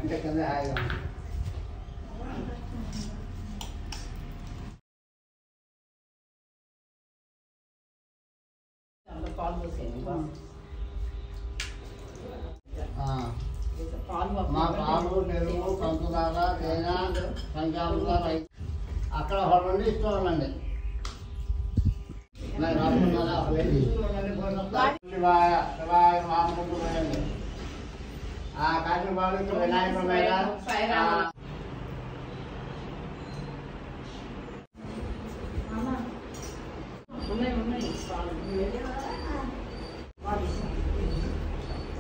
అంటే కదా హాయిగా మా పాలు పెరుగు పంచదార తేనె పంచామృత అక్కడ హోటల్ ఇస్తామండి శివాయ శివాయ మామూలు పోయండి ఆ కాకి బాబు వినాయకుడు మీద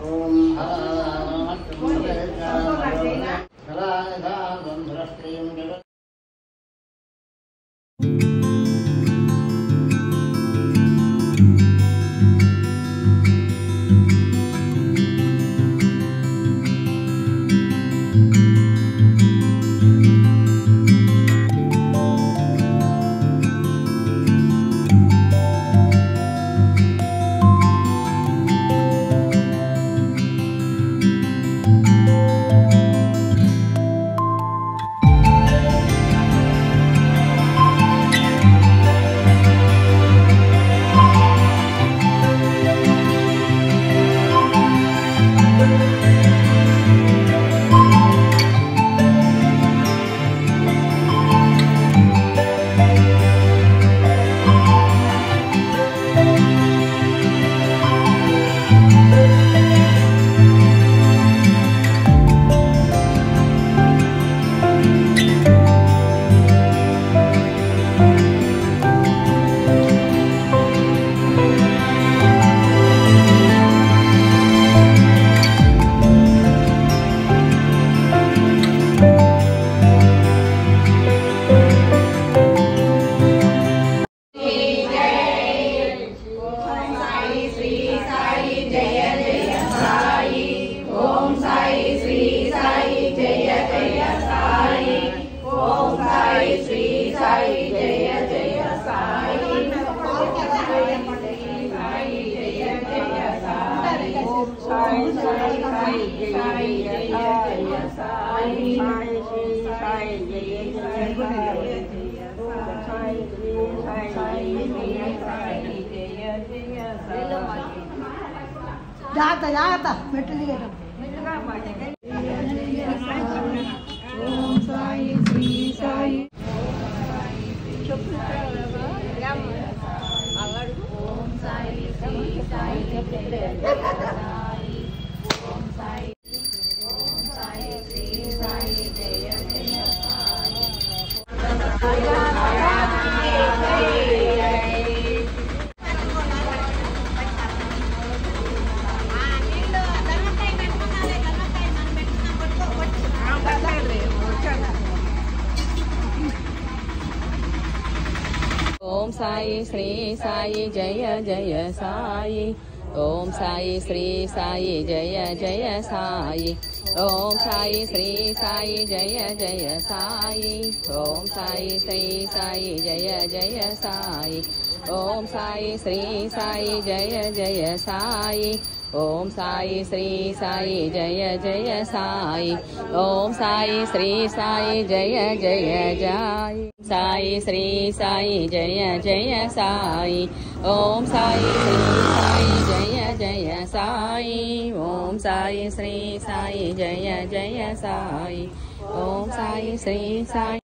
ఓం జాగ్రత్త జాగ్రత్త మెట్లు దిగటం ఓం సాయి శ్రీ సాయి ఓం సాయి శ్రీ సాయి ఓం సాయి శ్రీ సాయి జయ జయ ఓం సాయి శ్రీ సాయి జయ జయ సాయి ఓం సాయి శ్రీ సాయి జయ జయ సాయి ఓం సాయి శ్రీ సాయి జయ జయ సాయి ఓం సాయి శ్రీ సాయి జయ జయ సాయి ఓం సాయి శ్రీ సాయి జయ జయ సాయి ఓం సాయి శ్రీ సాయి జయ జయ సాయి ఓం సాయి శ్రీ సాయి జయ జయ సాయి సాయి శ్రీ సాయి జయ జయ సాయి ఓం సాయి శ్రీ సాయి జయ జయ సాయి ఓం సాయి శ్రీ సాయి జయ జయ సాయి ఓం సాయి శ్రీ సాయి